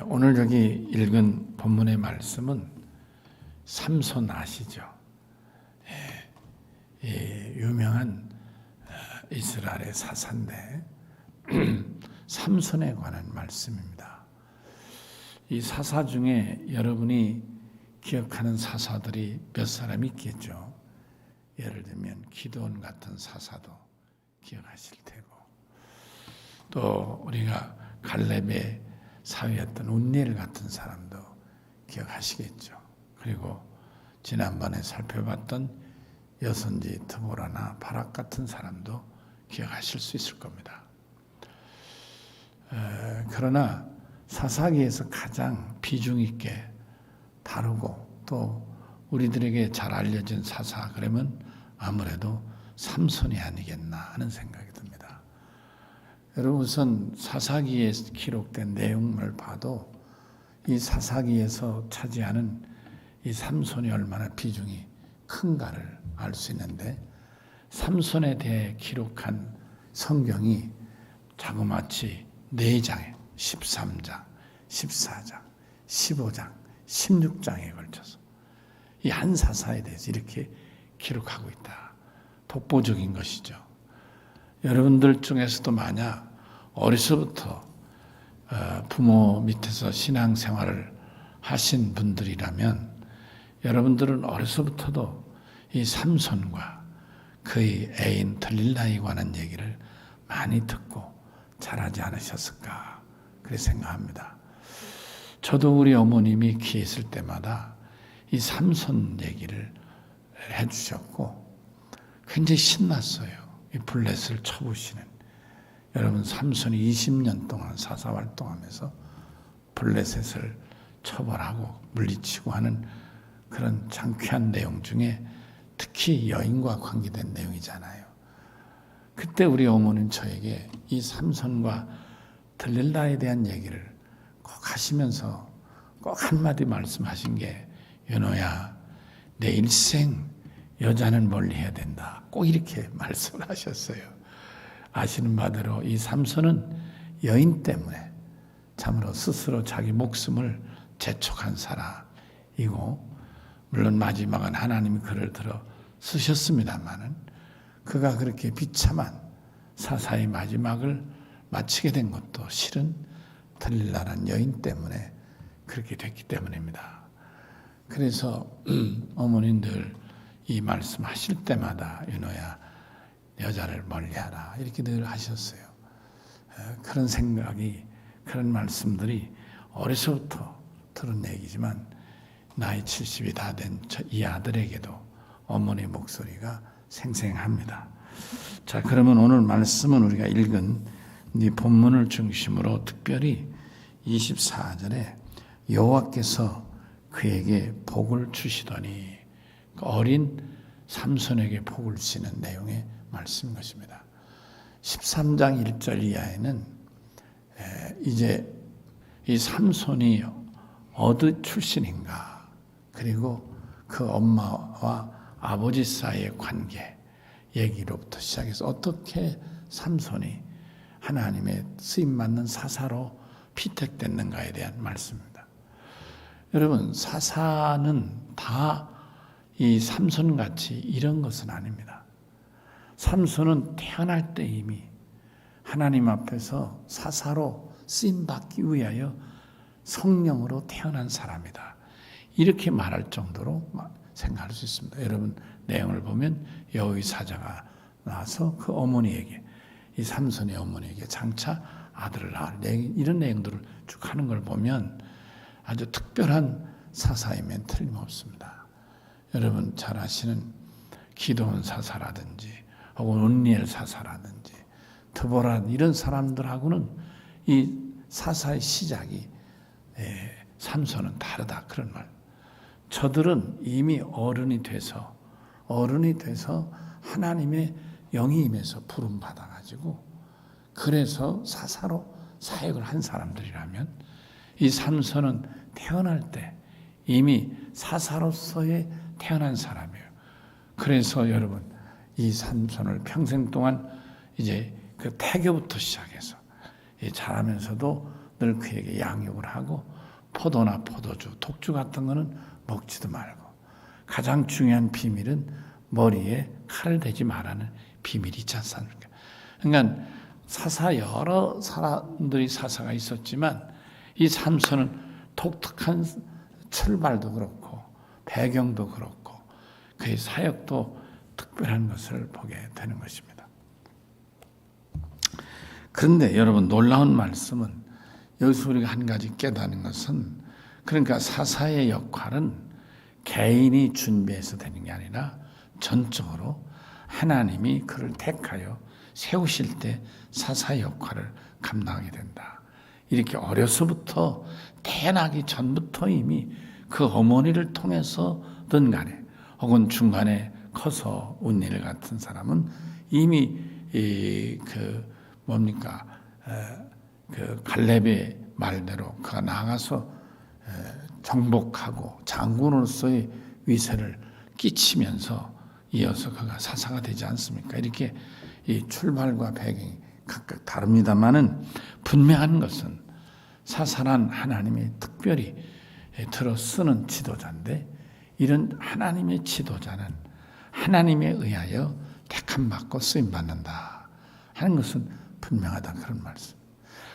오늘 여기 읽은 본문의 말씀은 삼손 아시죠? 유명한 이스라엘의 사사인데 삼손에 관한 말씀입니다. 이 사사 중에 여러분이 기억하는 사사들이 몇 사람 있겠죠. 예를 들면 기드온 같은 사사도 기억하실 테고, 또 우리가 갈렙의 사위였던 운니엘 같은 사람도 기억하시겠죠. 그리고 지난번에 살펴봤던 여선지 드보라나 바락 같은 사람도 기억하실 수 있을 겁니다. 그러나 사사기에서 가장 비중 있게 다루고 또 우리들에게 잘 알려진 사사 그러면 아무래도 삼손이 아니겠나 하는 생각이 듭니다. 여러분, 우선 사사기에 기록된 내용을 봐도 이 사사기에서 차지하는 이 삼손이 얼마나 비중이 큰가를 알 수 있는데, 삼손에 대해 기록한 성경이 자그마치 4장에 13장, 14장, 15장, 16장에 걸쳐서 이 한 사사에 대해서 이렇게 기록하고 있다. 독보적인 것이죠. 여러분들 중에서도 만약 어려서부터 부모 밑에서 신앙생활을 하신 분들이라면 여러분들은 어려서부터도 이 삼손과 그의 애인 들릴라에 관한 얘기를 많이 듣고 자라지 않으셨을까 그렇게 생각합니다. 저도 우리 어머님이 귀했을 때마다 이 삼손 얘기를 해주셨고 굉장히 신났어요. 이 블레셋을 쳐부시는, 여러분 삼손이 20년 동안 사사활동하면서 블레셋을 처벌하고 물리치고 하는 그런 장쾌한 내용 중에 특히 여인과 관계된 내용이잖아요. 그때 우리 어머니는 저에게 이 삼손과 들릴라에 대한 얘기를 꼭 하시면서 꼭 한마디 말씀하신 게, 연호야, 내 일생 여자는 멀리해야 된다. 꼭 이렇게 말씀을 하셨어요. 아시는 바대로 이 삼손은 여인 때문에 참으로 스스로 자기 목숨을 재촉한 사람이고, 물론 마지막은 하나님이 그를 들어 쓰셨습니다마는 그가 그렇게 비참한 사사의 마지막을 마치게 된 것도 실은 들릴라라는 여인 때문에 그렇게 됐기 때문입니다. 그래서 어머님들 이 말씀 하실 때마다 윤호야, 여자를 멀리하라 이렇게 늘 하셨어요. 그런 생각이, 그런 말씀들이 어려서부터 들은 얘기지만 나이 70이 다 된 이 아들에게도 어머니 목소리가 생생합니다. 자, 그러면 오늘 말씀은 우리가 읽은 이 본문을 중심으로 특별히 24절에 여호와께서 그에게 복을 주시더니, 어린 삼손에게 복을 주시는 내용의 말씀인 것입니다. 13장 1절 이하에는 이제 이 삼손이 어느 출신인가, 그리고 그 엄마와 아버지 사이의 관계 얘기로부터 시작해서 어떻게 삼손이 하나님의 쓰임받는 사사로 피택됐는가에 대한 말씀입니다. 여러분, 사사는 다 이 삼손같이 이런 것은 아닙니다. 삼손은 태어날 때 이미 하나님 앞에서 사사로 쓰임받기 위하여 성령으로 태어난 사람이다. 이렇게 말할 정도로 생각할 수 있습니다. 여러분, 내용을 보면 여호의 사자가 나와서 그 어머니에게, 이 삼손의 어머니에게 장차 아들을 낳을, 이런 내용들을 쭉 하는 걸 보면 아주 특별한 사사임엔 틀림없습니다. 여러분 잘 아시는 기드온 사사라든지 혹은 운니엘 사사라든지 드보라, 이런 사람들하고는 이 사사의 시작이 삼손은 다르다, 그런 말. 저들은 이미 어른이 돼서 하나님의 영이 임해서 부름 받아가지고 그래서 사사로 사역을 한 사람들이라면, 이 삼손은 태어날 때 이미 사사로서의 태어난 사람이에요. 그래서 여러분, 이 삼손을 평생 동안 이제 그 태교부터 시작해서 자라면서도 늘 그에게 양육을 하고 포도나 포도주, 독주 같은 거는 먹지도 말고 가장 중요한 비밀은 머리에 칼을 대지 말라는 비밀이 있지 않습니까? 그러니까 여러 사람들이 사사가 있었지만 이 삼손은 독특한 출발도 그렇고 배경도 그렇고 그의 사역도 특별한 것을 보게 되는 것입니다. 그런데 여러분 놀라운 말씀은 여기서 우리가 한 가지 깨닫는 것은 그러니까 사사의 역할은 개인이 준비해서 되는 게 아니라 전적으로 하나님이 그를 택하여 세우실 때 사사의 역할을 감당하게 된다. 이렇게 어려서부터 태어나기 전부터 이미 그 어머니를 통해서든 간에 혹은 중간에 커서 운일 같은 사람은 이미 그 갈렙의 말대로 그가 나가서 정복하고 장군으로서의 위세를 끼치면서 이어서 그가 사사가 되지 않습니까? 이렇게 이 출발과 배경이 각각 다릅니다만은 분명한 것은 사사란 하나님이 특별히 들어 쓰는 지도자인데 이런 하나님의 지도자는 하나님에 의하여 택함 받고 쓰임 받는다 하는 것은 분명하다 그런 말씀.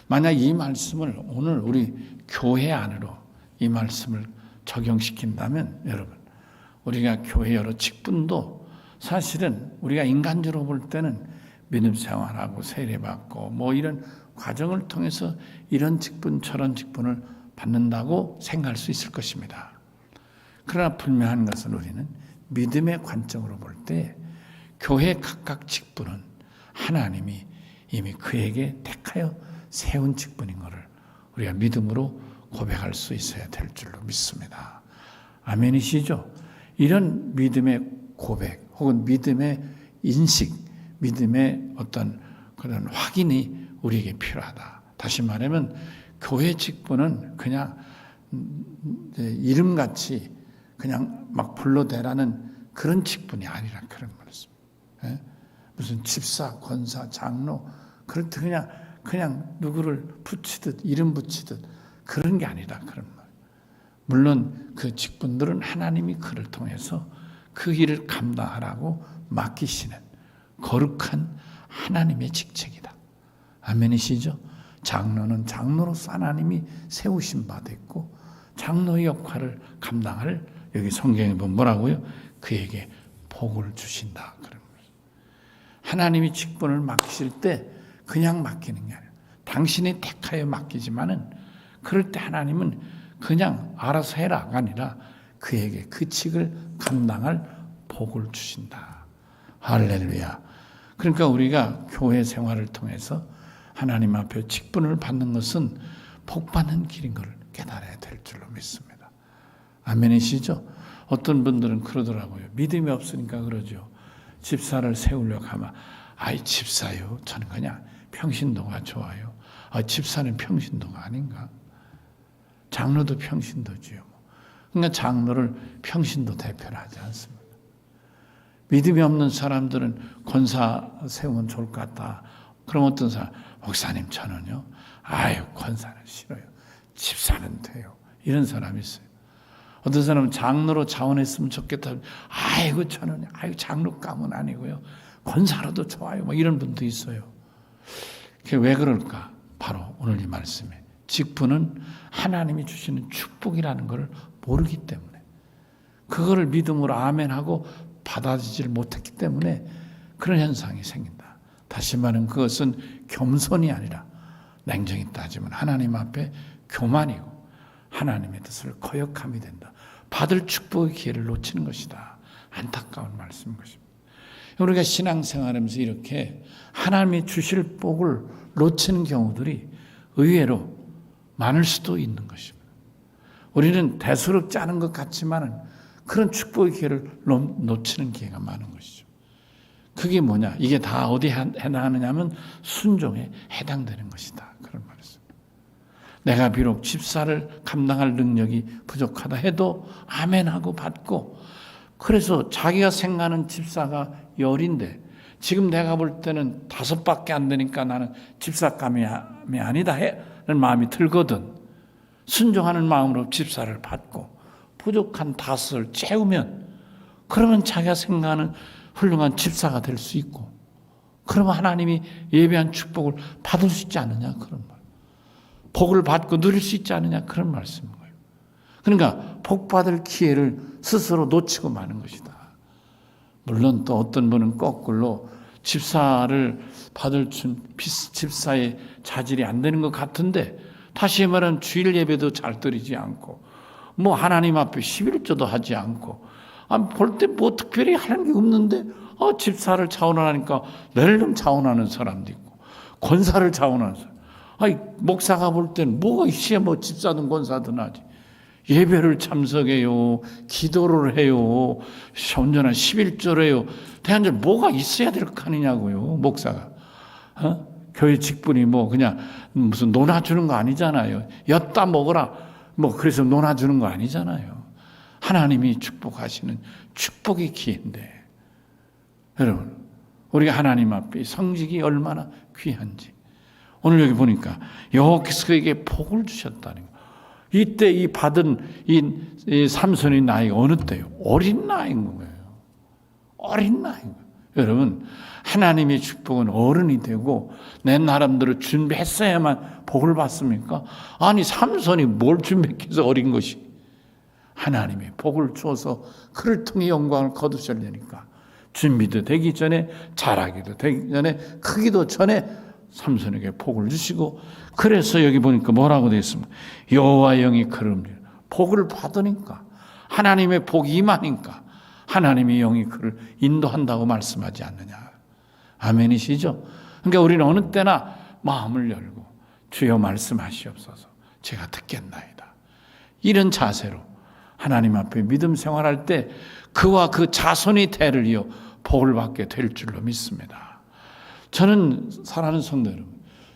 만약 이 말씀을 오늘 우리 교회 안으로 이 말씀을 적용시킨다면 여러분 우리가 교회 여러 직분도 사실은 우리가 인간적으로 볼 때는 믿음 생활하고 세례받고 뭐 이런 과정을 통해서 이런 직분 저런 직분을 받는다고 생각할 수 있을 것입니다. 그러나 분명한 것은 우리는 믿음의 관점으로 볼 때 교회 각각 직분은 하나님이 이미 그에게 택하여 세운 직분인 것을 우리가 믿음으로 고백할 수 있어야 될 줄로 믿습니다. 아멘이시죠? 이런 믿음의 고백 혹은 믿음의 인식, 믿음의 어떤 그런 확인이 우리에게 필요하다. 다시 말하면 교회 직분은 그냥 이름같이 그냥 막 불러대라는 그런 직분이 아니라 그런 말입니다. 무슨 집사, 권사, 장로 그럴 때 그냥 누구를 붙이듯 이름 붙이듯 그런 게 아니라 그런 말. 물론 그 직분들은 하나님이 그를 통해서 그 일을 감당하라고 맡기시는 거룩한 하나님의 직책이다. 아멘이시죠? 장로는 장로로서 하나님이 세우신 바 됐고 장로의 역할을 감당할 여기 성경에 보면 뭐라고요? 그에게 복을 주신다. 그런 거예요. 하나님이 직분을 맡기실 때 그냥 맡기는 게 아니에요. 당신이 택하여 맡기지만은 그럴 때 하나님은 그냥 알아서 해라가 아니라 그에게 그 직을 감당할 복을 주신다. 할렐루야. 그러니까 우리가 교회 생활을 통해서 하나님 앞에 직분을 받는 것은 복 받는 길인 걸 깨달아야 될 줄로 믿습니다. 아멘이시죠? 어떤 분들은 그러더라고요. 믿음이 없으니까 그러죠. 집사를 세우려고 하면 집사요. 저는 그냥 평신도가 좋아요. 집사는 평신도가 아닌가? 장로도 평신도지요. 그러니까 장로를 평신도 대표를 하지 않습니다. 믿음이 없는 사람들은 권사 세우면 좋을 것 같다. 그럼 어떤 사람, 목사님 저는요. 권사는 싫어요. 집사는 돼요. 이런 사람이 있어요. 어떤 사람은 장로로 자원했으면 좋겠다. 저는 장로감은 아니고요. 권사로도 좋아요. 뭐 이런 분도 있어요. 그게 왜 그럴까? 바로 오늘 이 말씀에 직분은 하나님이 주시는 축복이라는 걸 모르기 때문에 그거를 믿음으로 아멘하고 받아들이지 못했기 때문에 그런 현상이 생긴다. 다시 말하면 그것은 겸손이 아니라 냉정히 따지면 하나님 앞에 교만이고 하나님의 뜻을 거역함이 된다. 받을 축복의 기회를 놓치는 것이다. 안타까운 말씀인 것입니다. 우리가 신앙생활하면서 이렇게 하나님이 주실 복을 놓치는 경우들이 의외로 많을 수도 있는 것입니다. 우리는 대수롭지 않은 것 같지만은 그런 축복의 기회를 놓치는 기회가 많은 것이죠. 그게 뭐냐? 이게 다 어디에 해당하느냐면 순종에 해당되는 것이다. 그런 말이었습니다. 내가 비록 집사를 감당할 능력이 부족하다 해도 아멘하고 받고 그래서 자기가 생각하는 집사가 10인데 지금 내가 볼 때는 5밖에 안 되니까 나는 집사감이 아니다 마음이 들거든 순종하는 마음으로 집사를 받고 부족한 다섯을 채우면 그러면 자기가 생각하는 훌륭한 집사가 될 수 있고 그러면 하나님이 예배한 축복을 받을 수 있지 않느냐 그런 말. 복을 받고 누릴 수 있지 않느냐 그런 말씀인 거예요. 그러니까 복 받을 기회를 스스로 놓치고 마는 것이다. 물론 또 어떤 분은 거꾸로 집사를 받을 집사의 자질이 안 되는 것 같은데 다시 말하면 주일 예배도 잘 드리지 않고 뭐 하나님 앞에 11조도 하지 않고 볼 때 뭐 특별히 하는 게 없는데 집사를 자원하니까 낼름 자원하는 사람도 있고 권사를 자원하는 사람. 목사가 볼 때는 뭐가 있어야 뭐 집사든 권사든 하지. 예배를 참석해요. 기도를 해요. 온전한 11조를 해요. 대한절 뭐가 있어야 될 거 아니냐고요. 목사가. 교회 직분이 뭐 그냥 무슨 논아주는 거 아니잖아요. 엿다 먹어라. 뭐 그래서 논아주는 거 아니잖아요. 하나님이 축복하시는 축복의 기회인데 여러분 우리가 하나님 앞에 성직이 얼마나 귀한지 오늘 여기 보니까 여호와께서 그에게 복을 주셨다는 거예요. 이때 이 받은 이 삼손의 나이가 어느 때요? 어린 나이인 거예요. 어린 나이인 거예요. 여러분 하나님의 축복은 어른이 되고 내 나름대로 준비했어야만 복을 받습니까? 아니 삼손이 뭘 준비해서 어린 것이 하나님의 복을 주어서 그를 통해 영광을 거두시려니까 준비도 되기 전에 자라기도 되기 전에 크기도 전에 삼손에게 복을 주시고 그래서 여기 보니까 뭐라고 되어 있습니까? 여호와 영이 그를 복을 받으니까 하나님의 복이 임하니까 하나님의 영이 그를 인도한다고 말씀하지 않느냐. 아멘이시죠? 그러니까 우리는 어느 때나 마음을 열고 주여 말씀하시옵소서 제가 듣겠나이다. 이런 자세로 하나님 앞에 믿음 생활할 때 그와 그 자손이 대를 이어 복을 받게 될 줄로 믿습니다. 저는 사랑하는 성도 여러분,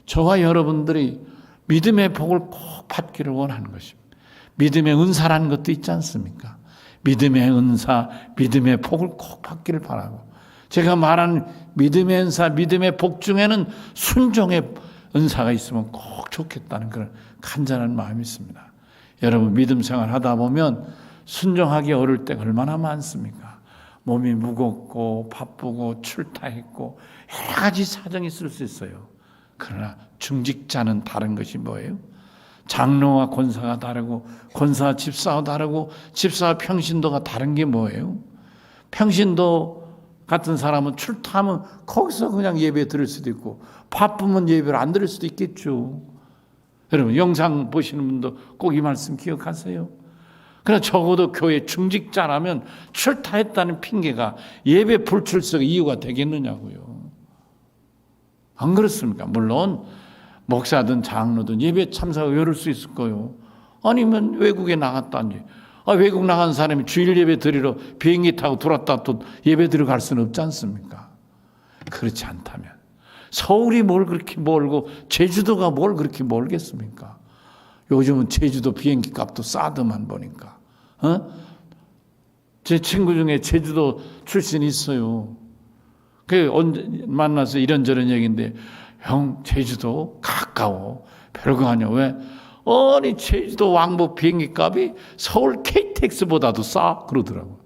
저와 여러분들이 믿음의 복을 꼭 받기를 원하는 것입니다. 믿음의 은사라는 것도 있지 않습니까? 믿음의 은사, 믿음의 복을 꼭 받기를 바라고 제가 말하는 믿음의 은사, 믿음의 복 중에는 순종의 은사가 있으면 꼭 좋겠다는 그런 간절한 마음이 있습니다. 여러분 믿음 생활 하다 보면 순종하기 어려울 때가 얼마나 많습니까? 몸이 무겁고 바쁘고 출타했고 여러 가지 사정이 있을 수 있어요. 그러나 중직자는 다른 것이 뭐예요? 장로와 권사가 다르고 권사 집사와 다르고 집사와 평신도가 다른 게 뭐예요? 평신도 같은 사람은 출타하면 거기서 그냥 예배 드릴 수도 있고 바쁘면 예배를 안 드릴 수도 있겠죠. 여러분 영상 보시는 분도 꼭 이 말씀 기억하세요. 그러나 적어도 교회 중직자라면 출타했다는 핑계가 예배 불출석의 이유가 되겠느냐고요. 안 그렇습니까? 물론 목사든 장로든 예배 참석하기 어려울 수 있을 거예요. 아니면 외국에 나갔다니. 외국 나간 사람이 주일 예배 드리러 비행기 타고 돌았다 또 예배 드리러 갈 수는 없지 않습니까? 그렇지 않다면 서울이 뭘 그렇게 멀고 제주도가 뭘 그렇게 멀겠습니까? 요즘은 제주도 비행기 값도 싸더만 보니까. 제 친구 중에 제주도 출신이 있어요. 그 만나서 이런저런 얘기인데 형 제주도 가까워. 별거 아니야. 왜? 아니 제주도 왕복 비행기 값이 서울 KTX보다도 싸 그러더라고.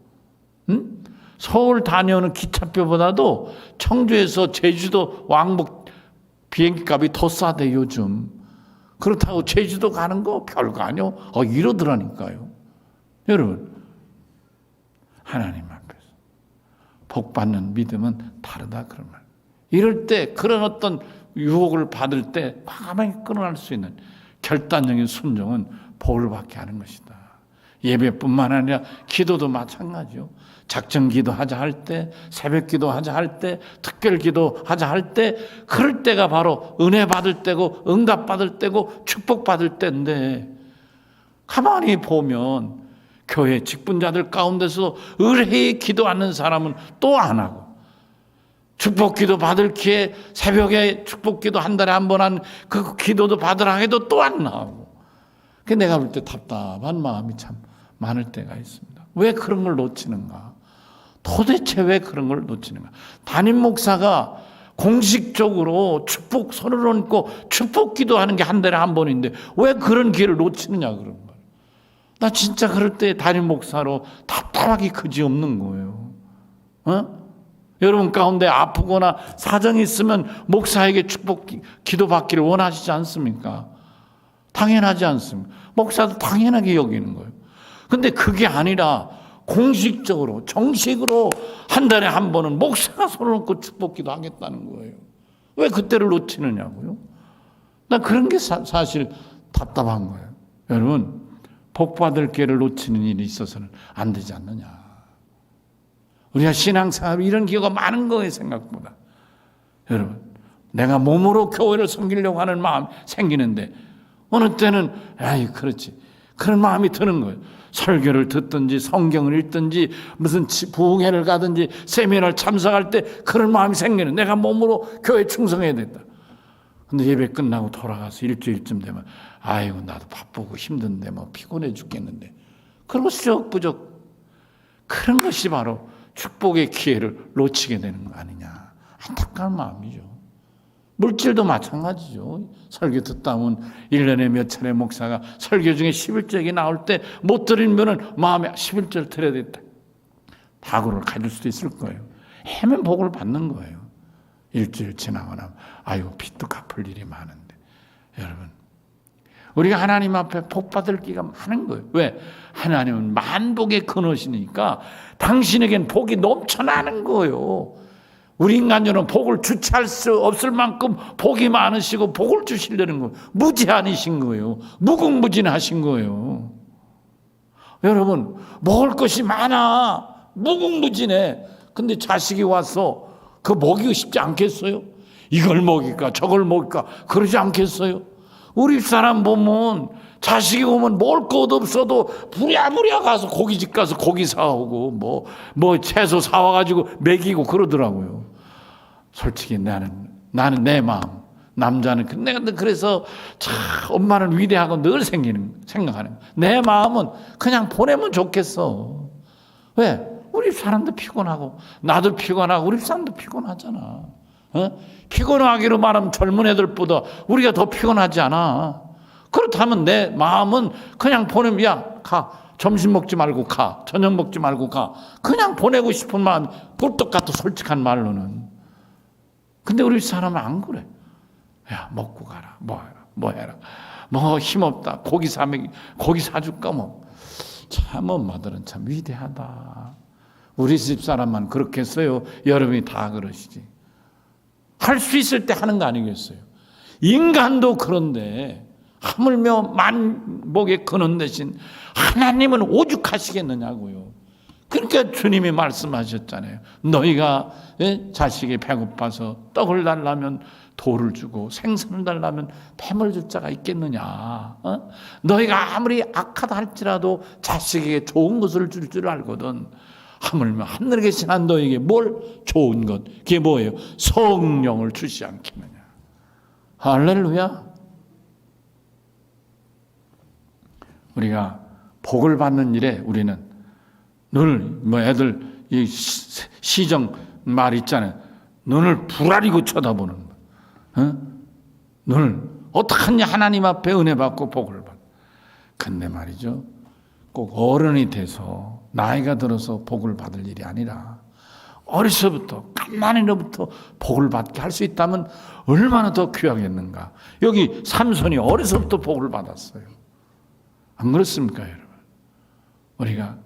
응? 서울 다녀오는 기차표보다도 청주에서 제주도 왕복 비행기 값이 더 싸대 요즘. 그렇다고 제주도 가는 거 별거 아니요. 이러더라니까요. 여러분 하나님 앞에서 복 받는 믿음은 다르다 그런 말. 이럴 때 그런 어떤 유혹을 받을 때 과감하게 끊어낼 수 있는 결단적인 순종은 복을 받게 하는 것이다. 예배뿐만 아니라 기도도 마찬가지요. 작정 기도하자 할 때, 새벽 기도하자 할 때, 특별 기도하자 할 때, 그럴 때가 바로 은혜 받을 때고 응답 받을 때고 축복 받을 때인데 가만히 보면 교회 직분자들 가운데서 의뢰히 기도하는 사람은 또 안 하고 축복 기도 받을 기회 새벽에 축복 기도 한 달에 한 번 한 그 기도도 받으라 해도 또 안 나오고 내가 볼 때 답답한 마음이 참 많을 때가 있습니다. 왜 그런 걸 놓치는가? 도대체 왜 그런 걸 놓치는가? 담임 목사가 공식적으로 축복 손을 얹고 축복 기도하는 게 한 달에 한 번인데 왜 그런 기회를 놓치느냐 그런 거예요. 나 진짜 그럴 때 담임 목사로 답답하기 그지없는 거예요. 여러분 가운데 아프거나 사정이 있으면 목사에게 축복 기도 받기를 원하시지 않습니까? 당연하지 않습니까? 목사도 당연하게 여기는 거예요. 근데 그게 아니라 공식적으로 정식으로 한 달에 한 번은 목사가 손을 얹고 축복 기도 하겠다는 거예요. 왜 그때를 놓치느냐고요? 나 그런 게 사실 답답한 거예요. 여러분 복 받을 기회를 놓치는 일이 있어서는 안 되지 않느냐. 우리가 신앙생활 이런 기회가 많은 거예요. 생각보다. 여러분 내가 몸으로 교회를 섬기려고 하는 마음 생기는데 어느 때는 아이 그렇지 그런 마음이 드는 거예요. 설교를 듣든지 성경을 읽든지 무슨 부흥회를 가든지 세미나를 참석할 때 그런 마음이 생기는 내가 몸으로 교회에 충성해야 된다. 근데 예배 끝나고 돌아가서 일주일쯤 되면 아이고 나도 바쁘고 힘든데 뭐 피곤해 죽겠는데 그러고 쑥부족 그런 것이 바로 축복의 기회를 놓치게 되는 거 아니냐. 안타까운 마음이죠. 물질도 마찬가지죠. 설교 듣다 보면 1년에 몇 차례 목사가 설교 중에 11절이 나올 때 못 드리면은 마음에 11절 드려야 됐다. 다구를 가질 수도 있을 거예요. 해면 복을 받는 거예요. 일주일 지나고 나면 아이고 빚도 갚을 일이 많은데. 여러분 우리가 하나님 앞에 복 받을 기가 많은 거예요. 왜? 하나님은 만복의 근원이니까 당신에겐 복이 넘쳐나는 거예요. 우리 인간적으로는 복을 주체할 수 없을 만큼 복이 많으시고 복을 주시려는 거예요. 무제한이신 거예요. 무궁무진하신 거예요. 여러분 먹을 것이 많아. 무궁무진해. 근데 자식이 와서 그 먹이고 싶지 않겠어요? 이걸 먹일까 저걸 먹일까 그러지 않겠어요? 우리 사람 보면 자식이 오면 먹을 것 없어도 부랴부랴 가서 고깃집 가서 고기 사오고 뭐 채소 사와가지고 먹이고 그러더라고요. 솔직히 나는 내 마음 남자는 내가 그래서 참 엄마는 위대하고 늘 생각하는 내 마음은 그냥 보내면 좋겠어. 왜? 우리 사람도 피곤하고 나도 피곤하고 우리 사람도 피곤하잖아. 피곤하기로 말하면 젊은 애들보다 우리가 더 피곤하지 않아. 그렇다면 내 마음은 그냥 보내면 야 가. 점심 먹지 말고 가. 저녁 먹지 말고 가. 그냥 보내고 싶은 마음이 꿀떡 같아 솔직한 말로는. 근데 우리 사람은 안 그래. 야 먹고 가라. 뭐 해라. 뭐 힘없다. 고기 사줄까 뭐. 참 엄마들은 참 위대하다. 우리 집 사람만 그렇게 했어요. 여러분이 다 그러시지. 할 수 있을 때 하는 거 아니겠어요? 인간도 그런데 하물며 만복의 근원 되신 하나님은 오죽하시겠느냐고요. 그러니까 주님이 말씀하셨잖아요. 너희가 자식이 배고파서 떡을 달라면 돌을 주고 생선을 달라면 뱀을 줄 자가 있겠느냐. 너희가 아무리 악하다 할지라도 자식에게 좋은 것을 줄 줄 알거든. 하물며 하늘에 계신 한 너에게 뭘 좋은 것 그게 뭐예요? 성령을 주시 않겠느냐. 할렐루야. 우리가 복을 받는 일에 우리는 늘 애들 이 시정 말 있잖아요. 눈을 부라리고 쳐다보는 거. 눈을 어떡하냐 하나님 앞에 은혜 받고 복을 받. 근데 말이죠. 꼭 어른이 돼서 나이가 들어서 복을 받을 일이 아니라 어려서부터 갓난이로부터 복을 받게 할 수 있다면 얼마나 더 귀하겠는가. 여기 삼손이 어려서부터 복을 받았어요. 안 그렇습니까 여러분? 우리가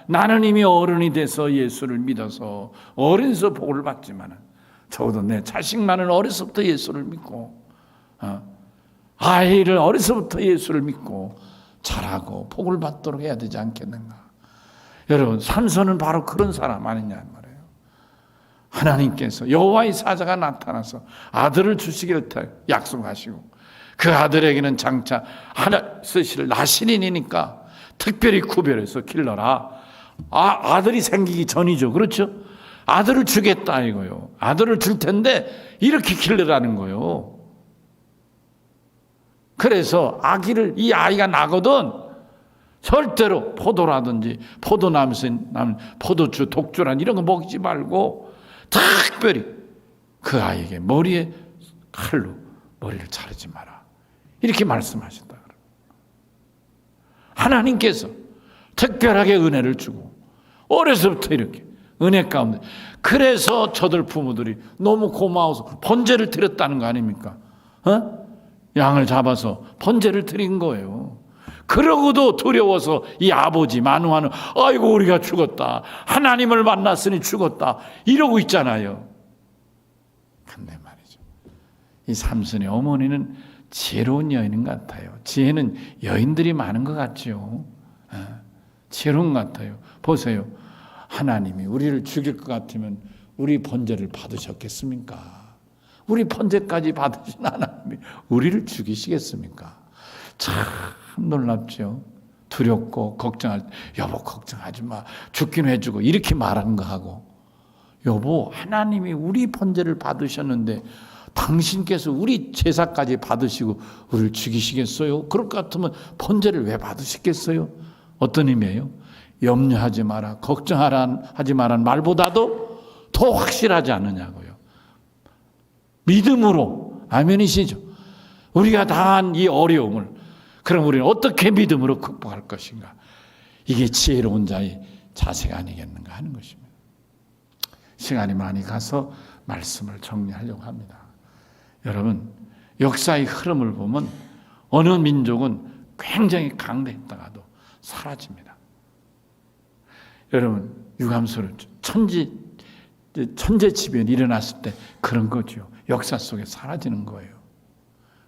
나는 이미 어른이 돼서 예수를 믿어서 어린서 복을 받지만 적어도 내 자식만은 어려서부터 예수를 믿고 아이를 어려서부터 예수를 믿고 잘하고 복을 받도록 해야 되지 않겠는가. 여러분 삼손은 바로 그런 사람 아니냐 말이에요. 하나님께서 여호와의 사자가 나타나서 아들을 주시기를 약속하시고 그 아들에게는 장차 하나 쓰실 나신인이니까 특별히 구별해서 길러라. 아들이 생기기 전이죠. 그렇죠? 아들을 주겠다 이거요. 아들을 줄 텐데 이렇게 길러라는 거요. 그래서 이 아이가 나거든 절대로 포도라든지 포도나무에서 나는 포도주, 독주란 이런 거 먹지 말고 특별히 그 아이에게 머리에 칼로 머리를 자르지 마라. 이렇게 말씀하신다. 하나님께서 특별하게 은혜를 주고 어려서부터 이렇게 은혜 가운데, 그래서 저들 부모들이 너무 고마워서 번제를 드렸다는 거 아닙니까? 양을 잡아서 번제를 드린 거예요. 그러고도 두려워서 이 아버지 마누아는 아이고 우리가 죽었다, 하나님을 만났으니 죽었다 이러고 있잖아요. 근데 말이죠, 이 삼손의 어머니는 지혜로운 여인 같아요. 지혜는 여인들이 많은 것 같죠. 지혜로운 것 같아요. 보세요. 하나님이 우리를 죽일 것 같으면 우리 번제를 받으셨겠습니까? 우리 번제까지 받으신 하나님이 우리를 죽이시겠습니까? 참 놀랍죠. 두렵고 걱정할 때 여보 걱정하지 마, 죽긴 해주고 이렇게 말하는 거 하고, 여보 하나님이 우리 번제를 받으셨는데 당신께서 우리 제사까지 받으시고 우리를 죽이시겠어요? 그럴 것 같으면 번제를 왜 받으시겠어요? 어떤 의미예요? 염려하지 마라, 걱정하지 마라는 말보다도 더 확실하지 않느냐고요. 믿음으로, 아멘이시죠? 우리가 당한 이 어려움을 그럼 우리는 어떻게 믿음으로 극복할 것인가? 이게 지혜로운 자의 자세가 아니겠는가 하는 것입니다. 시간이 많이 가서 말씀을 정리하려고 합니다. 여러분, 역사의 흐름을 보면 어느 민족은 굉장히 강대했다가도 사라집니다. 여러분, 유감스러운 천재지변이 일어났을 때 그런 거죠. 역사 속에 사라지는 거예요.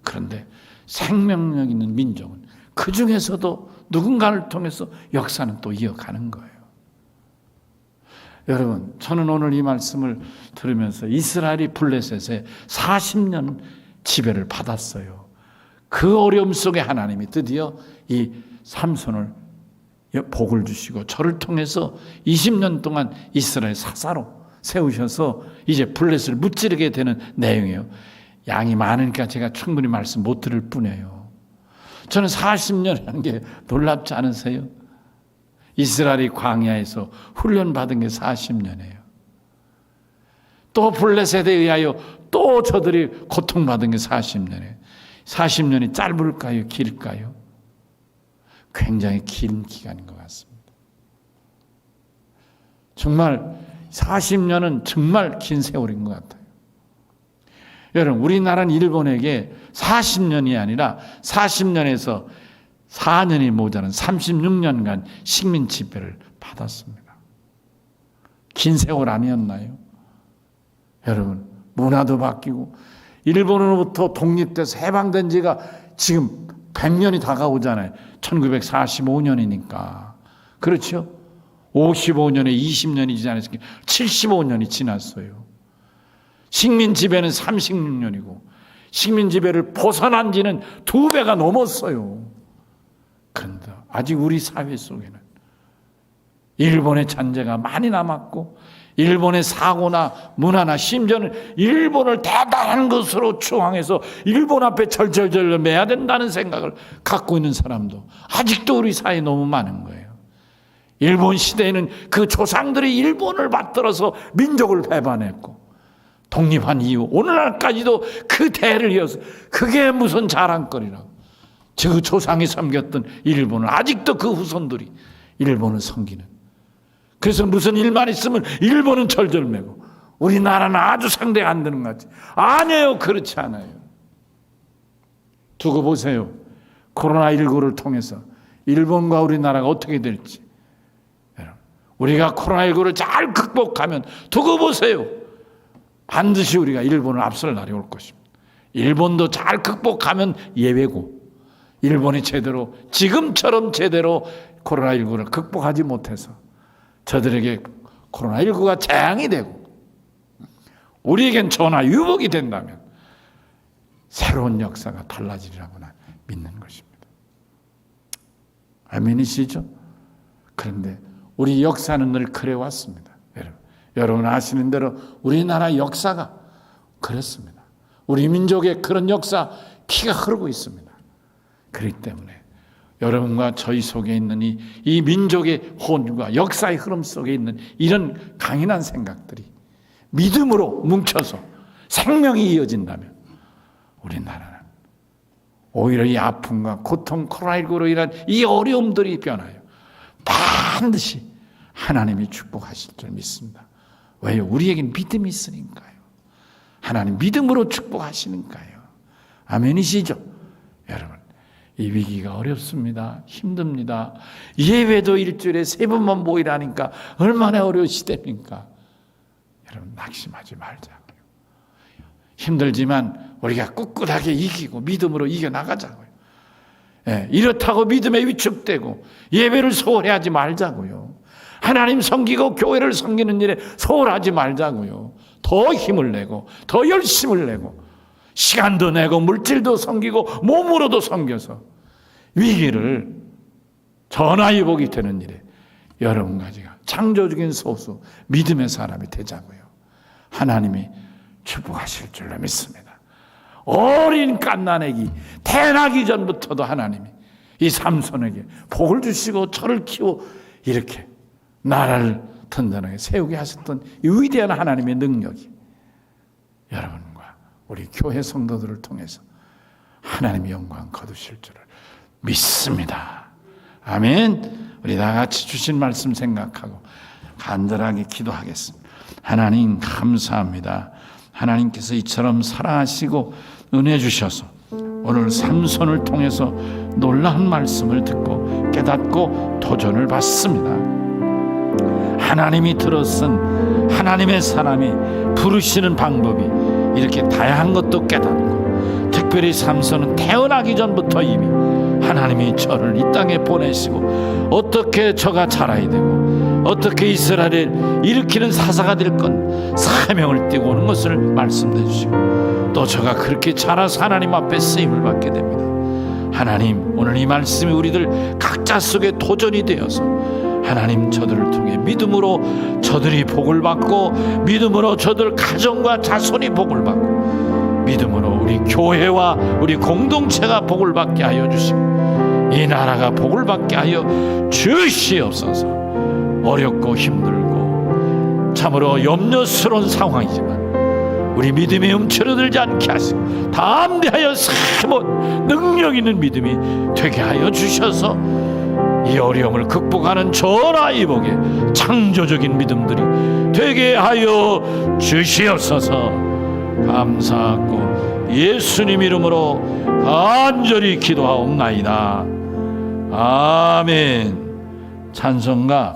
그런데 생명력 있는 민족은 그 중에서도 누군가를 통해서 역사는 또 이어가는 거예요. 여러분, 저는 오늘 이 말씀을 들으면서 이스라엘이 블레셋에 40년 지배를 받았어요. 그 어려움 속에 하나님이 드디어 이 삼손을 복을 주시고 저를 통해서 20년 동안 이스라엘 사사로 세우셔서 이제 블레셋을 무찌르게 되는 내용이에요. 양이 많으니까 제가 충분히 말씀 못 들을 뿐이에요. 저는 40년이라는 게 놀랍지 않으세요? 이스라엘이 광야에서 훈련받은 게 40년이에요. 또 블레셋에 의하여 또 저들이 고통받은 게 40년이에요. 40년이 짧을까요? 길까요? 굉장히 긴 기간인 것 같습니다. 정말 40년은 정말 긴 세월인 것 같아요. 여러분, 우리나라는 일본에게 40년이 아니라 40년에서 4년이 모자란 36년간 식민 지배를 받았습니다. 긴 세월 아니었나요? 여러분, 문화도 바뀌고 일본으로부터 독립돼서 해방된 지가 지금 100년이 다가오잖아요. 1945년이니까. 그렇죠? 55년에 20년이 지지 않았으니까 75년이 지났어요. 식민 지배는 36년이고 식민 지배를 벗어난 지는 2배가 넘었어요. 그런데 아직 우리 사회 속에는 일본의 잔재가 많이 남았고 일본의 사고나 문화나 심지어는 일본을 대단한 것으로 추앙해서 일본 앞에 절절절 매야 된다는 생각을 갖고 있는 사람도 아직도 우리 사회에 너무 많은 거예요. 일본 시대에는 그 조상들이 일본을 받들어서 민족을 배반했고 독립한 이후 오늘날까지도 그 대를 이어서 그게 무슨 자랑거리라고. 저 조상이 섬겼던 일본을 아직도 그 후손들이 일본을 섬기는. 그래서 무슨 일만 있으면 일본은 절절매고 우리나라는 아주 상대가 안 되는 것 같지. 아니에요. 그렇지 않아요. 두고 보세요. 코로나19를 통해서 일본과 우리나라가 어떻게 될지. 우리가 코로나19를 잘 극복하면 두고 보세요. 반드시 우리가 일본을 앞설 날이 올 것입니다. 일본도 잘 극복하면 예외고 일본이 제대로 지금처럼 제대로 코로나19를 극복하지 못해서 저들에게 코로나19가 재앙이 되고 우리에겐 전화 유복이 된다면 새로운 역사가 달라지리라고 난 믿는 것입니다. 아멘이시죠? 그런데 우리 역사는 늘 그래왔습니다. 여러분 아시는 대로 우리나라 역사가 그렇습니다. 우리 민족의 그런 역사 피가 흐르고 있습니다. 그렇기 때문에 여러분과 저희 속에 있는 이 민족의 혼과 역사의 흐름 속에 있는 이런 강인한 생각들이 믿음으로 뭉쳐서 생명이 이어진다면 우리나라는 오히려 이 아픔과 고통, 코로나19로 인한 이 어려움들이 변하여 반드시 하나님이 축복하실 줄 믿습니다. 왜요? 우리에겐 믿음이 있으니까요. 하나님 믿음으로 축복하시니까요. 아멘이시죠? 여러분, 이 위기가 어렵습니다. 힘듭니다. 예배도 일주일에 3번만 모이라니까 얼마나 어려운 시대입니까? 여러분, 낙심하지 말자고요. 힘들지만 우리가 꿋꿋하게 이기고 믿음으로 이겨나가자고요. 이렇다고 믿음에 위축되고 예배를 소홀히 하지 말자고요. 하나님 섬기고 교회를 섬기는 일에 소홀하지 말자고요. 더 힘을 내고 더 열심을 내고 시간도 내고 물질도 섬기고 몸으로도 섬겨서 위기를 전화위복이 되는 일에 여러분과 제가 창조적인 소수 믿음의 사람이 되자고요. 하나님이 축복하실 줄로 믿습니다. 어린 갓난아기 태어나기 전부터도 하나님이 이 삼손에게 복을 주시고 저를 키워 이렇게 나라를 든든하게 세우게 하셨던 이 위대한 하나님의 능력이 여러분과 우리 교회 성도들을 통해서 하나님의 영광 거두실 줄을 믿습니다. 아멘. 우리 다 같이 주신 말씀 생각하고 간절하게 기도하겠습니다. 하나님 감사합니다. 하나님께서 이처럼 사랑하시고 은혜 주셔서 오늘 삼손을 통해서 놀라운 말씀을 듣고 깨닫고 도전을 받습니다. 하나님이 들어쓴 하나님의 사람이 부르시는 방법이 이렇게 다양한 것도 깨닫고 특별히 삼손은 태어나기 전부터 이미 하나님이 저를 이 땅에 보내시고 어떻게 저가 자라야 되고 어떻게 이스라엘을 일으키는 사사가 될 건 사명을 띠고 오는 것을 말씀해 주시고 또 저가 그렇게 자라서 하나님 앞에 쓰임을 받게 됩니다. 하나님, 오늘 이 말씀이 우리들 각자 속에 도전이 되어서 하나님 저들을 통해 믿음으로 저들이 복을 받고 믿음으로 저들 가정과 자손이 복을 받고 믿음으로 우리 교회와 우리 공동체가 복을 받게 하여 주시고 이 나라가 복을 받게 하여 주시옵소서. 어렵고 힘들고 참으로 염려스러운 상황이지만 우리 믿음이 움츠러들지 않게 하시고 담대하여 사모은 능력 있는 믿음이 되게 하여 주셔서 이 어려움을 극복하는 전화위복의 창조적인 믿음들이 되게 하여 주시옵소서. 감사하고 예수님 이름으로 간절히 기도하옵나이다. 아멘. 찬송가